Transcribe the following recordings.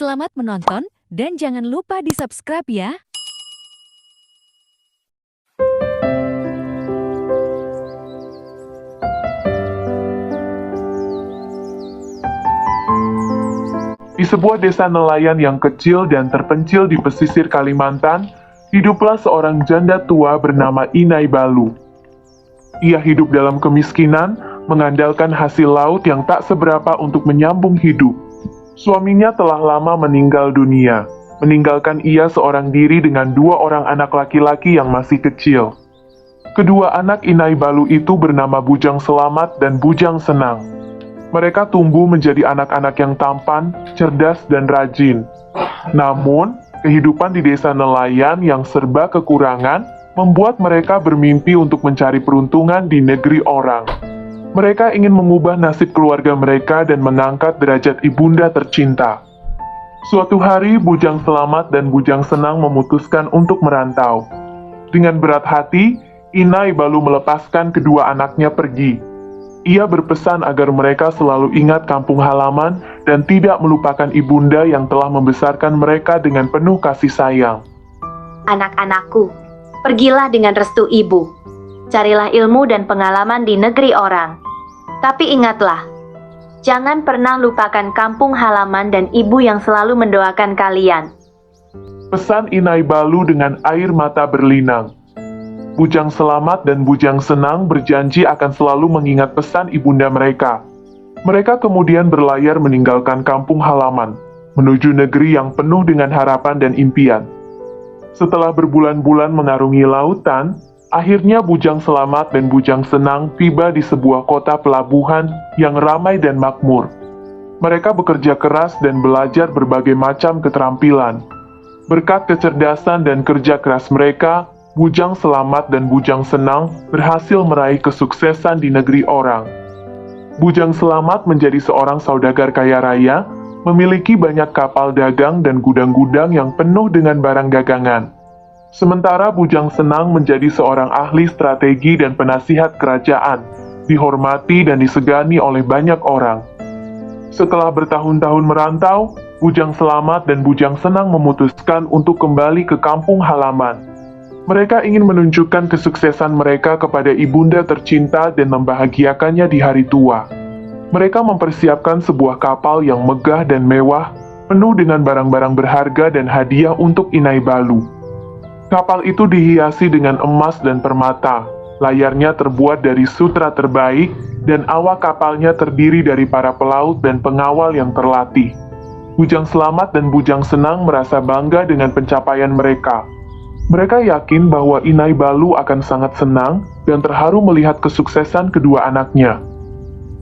Selamat menonton dan jangan lupa di-subscribe ya. Di sebuah desa nelayan yang kecil dan terpencil di pesisir Kalimantan, hiduplah seorang janda tua bernama Inai Balu. Ia hidup dalam kemiskinan, mengandalkan hasil laut yang tak seberapa untuk menyambung hidup. Suaminya telah lama meninggal dunia, meninggalkan ia seorang diri dengan 2 orang anak laki-laki yang masih kecil. Kedua anak Inai Balu itu bernama Bujang Selamat dan Bujang Senang. Mereka tumbuh menjadi anak-anak yang tampan, cerdas, dan rajin. Namun, kehidupan di desa nelayan yang serba kekurangan membuat mereka bermimpi untuk mencari peruntungan di negeri orang. Mereka ingin mengubah nasib keluarga mereka dan mengangkat derajat ibunda tercinta. Suatu hari, Bujang Selamat dan Bujang Senang memutuskan untuk merantau. Dengan berat hati, Inai Balu melepaskan kedua anaknya pergi. Ia berpesan agar mereka selalu ingat kampung halaman dan tidak melupakan ibunda yang telah membesarkan mereka dengan penuh kasih sayang. Anak-anakku, pergilah dengan restu ibu. Carilah ilmu dan pengalaman di negeri orang. Tapi ingatlah, jangan pernah lupakan kampung halaman dan ibu yang selalu mendoakan kalian. Pesan Inai Balu dengan air mata berlinang. Bujang Selamat dan Bujang Senang berjanji akan selalu mengingat pesan ibunda mereka. Mereka kemudian berlayar meninggalkan kampung halaman, menuju negeri yang penuh dengan harapan dan impian. Setelah berbulan-bulan mengarungi lautan, akhirnya Bujang Selamat dan Bujang Senang tiba di sebuah kota pelabuhan yang ramai dan makmur. Mereka bekerja keras dan belajar berbagai macam keterampilan. Berkat kecerdasan dan kerja keras mereka, Bujang Selamat dan Bujang Senang berhasil meraih kesuksesan di negeri orang. Bujang Selamat menjadi seorang saudagar kaya raya, memiliki banyak kapal dagang dan gudang-gudang yang penuh dengan barang dagangan. Sementara Bujang Senang menjadi seorang ahli strategi dan penasihat kerajaan, dihormati dan disegani oleh banyak orang. Setelah bertahun-tahun merantau, Bujang Selamat dan Bujang Senang memutuskan untuk kembali ke kampung halaman. Mereka ingin menunjukkan kesuksesan mereka kepada ibunda tercinta dan membahagiakannya di hari tua. Mereka mempersiapkan sebuah kapal yang megah dan mewah, penuh dengan barang-barang berharga dan hadiah untuk Inai Balu. Kapal itu dihiasi dengan emas dan permata, layarnya terbuat dari sutra terbaik, dan awak kapalnya terdiri dari para pelaut dan pengawal yang terlatih. Bujang Selamat dan Bujang Senang merasa bangga dengan pencapaian mereka. Mereka yakin bahwa Inai Balu akan sangat senang dan terharu melihat kesuksesan kedua anaknya.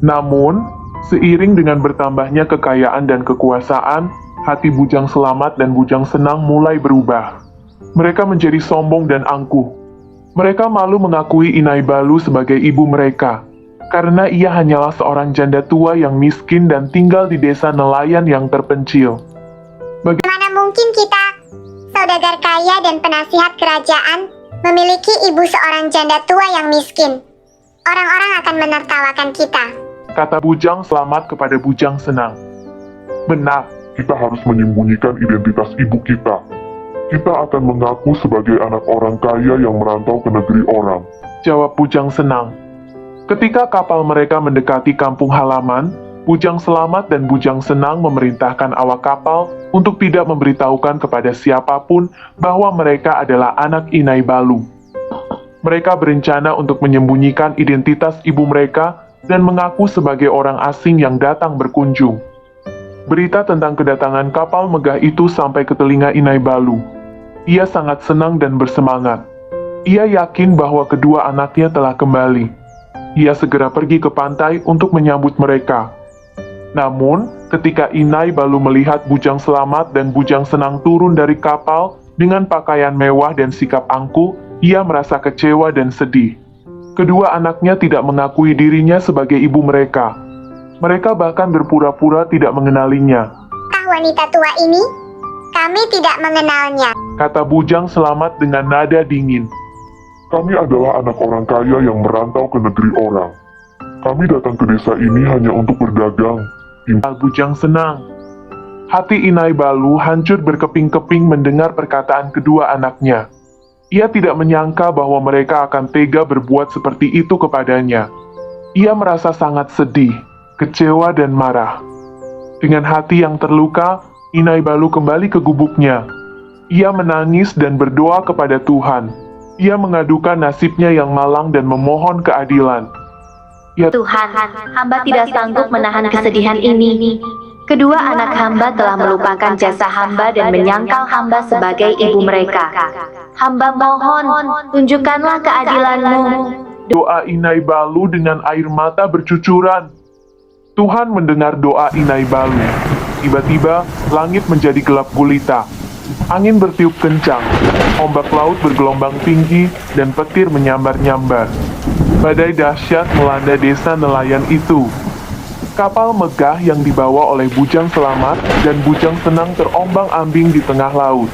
Namun, seiring dengan bertambahnya kekayaan dan kekuasaan, hati Bujang Selamat dan Bujang Senang mulai berubah. Mereka menjadi sombong dan angkuh. Mereka malu mengakui Inai Balu sebagai ibu mereka, karena ia hanyalah seorang janda tua yang miskin dan tinggal di desa nelayan yang terpencil. Bagaimana mungkin kita, saudagar kaya dan penasihat kerajaan, memiliki ibu seorang janda tua yang miskin? Orang-orang akan menertawakan kita, kata Bujang Selamat kepada Bujang Senang. Benar, kita harus menyembunyikan identitas ibu kita. Kita akan mengaku sebagai anak orang kaya yang merantau ke negeri orang, jawab Bujang Senang. Ketika kapal mereka mendekati kampung halaman, Bujang Selamat dan Bujang Senang memerintahkan awak kapal untuk tidak memberitahukan kepada siapapun bahwa mereka adalah anak Inai Balu. Mereka berencana untuk menyembunyikan identitas ibu mereka dan mengaku sebagai orang asing yang datang berkunjung. Berita tentang kedatangan kapal megah itu sampai ke telinga Inai Balu. Ia sangat senang dan bersemangat. Ia yakin bahwa kedua anaknya telah kembali. Ia segera pergi ke pantai untuk menyambut mereka. Namun, ketika Inai Balu melihat Bujang Selamat dan Bujang Senang turun dari kapal dengan pakaian mewah dan sikap angkuh, ia merasa kecewa dan sedih. Kedua anaknya tidak mengakui dirinya sebagai ibu mereka. Mereka bahkan berpura-pura tidak mengenalinya. wanita tua ini? Kami tidak mengenalnya, kata Bujang Selamat dengan nada dingin. Kami adalah anak orang kaya yang merantau ke negeri orang. Kami datang ke desa ini hanya untuk berdagang. Bujang Senang. Hati Inai Balu hancur berkeping-keping mendengar perkataan kedua anaknya. Ia tidak menyangka bahwa mereka akan tega berbuat seperti itu kepadanya. Ia merasa sangat sedih, kecewa dan marah. Dengan hati yang terluka, Inai Balu kembali ke gubuknya. Ia menangis dan berdoa kepada Tuhan. Ia mengadukan nasibnya yang malang dan memohon keadilan. Ya Tuhan, hamba tidak sanggup menahan kesedihan ini. Kedua anak hamba telah melupakan jasa hamba dan menyangkal hamba sebagai ibu mereka. Hamba mohon, tunjukkanlah keadilan-Mu. doa Inai Balu dengan air mata bercucuran. Tuhan mendengar doa Inai Balu. Tiba-tiba, langit menjadi gelap gulita. Angin bertiup kencang, ombak laut bergelombang tinggi, dan petir menyambar-nyambar. Badai dahsyat melanda desa nelayan itu. Kapal megah yang dibawa oleh Bujang Selamat dan Bujang Senang terombang-ambing di tengah laut.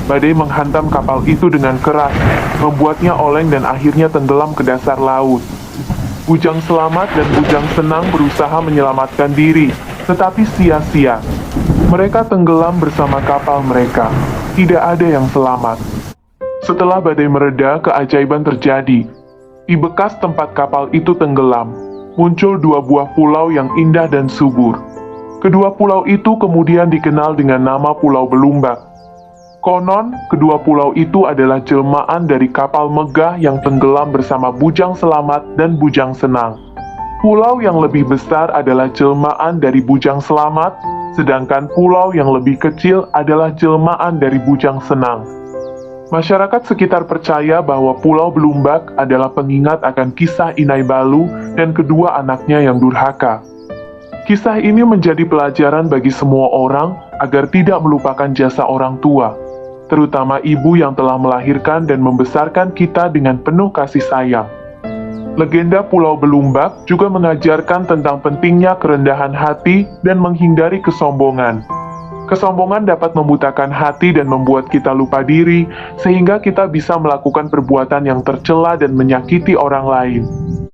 Badai menghantam kapal itu dengan keras, membuatnya oleng dan akhirnya tenggelam ke dasar laut. Bujang Selamat dan Bujang Senang berusaha menyelamatkan diri, tetapi sia-sia. Mereka tenggelam bersama kapal mereka. Tidak ada yang selamat. Setelah badai mereda, keajaiban terjadi. Di bekas tempat kapal itu tenggelam, muncul dua buah pulau yang indah dan subur. Kedua pulau itu kemudian dikenal dengan nama Pulau Belumbak. Konon, kedua pulau itu adalah jelmaan dari kapal megah yang tenggelam bersama Bujang Selamat dan Bujang Senang. Pulau yang lebih besar adalah jelmaan dari Bujang Selamat, sedangkan pulau yang lebih kecil adalah jelmaan dari Bujang Senang. Masyarakat sekitar percaya bahwa Pulau Belumbak adalah pengingat akan kisah Inai Balu dan kedua anaknya yang durhaka. Kisah ini menjadi pelajaran bagi semua orang agar tidak melupakan jasa orang tua, terutama ibu yang telah melahirkan dan membesarkan kita dengan penuh kasih sayang. Legenda Pulau Belumbak juga mengajarkan tentang pentingnya kerendahan hati dan menghindari kesombongan. Kesombongan dapat membutakan hati dan membuat kita lupa diri, sehingga kita bisa melakukan perbuatan yang tercela dan menyakiti orang lain.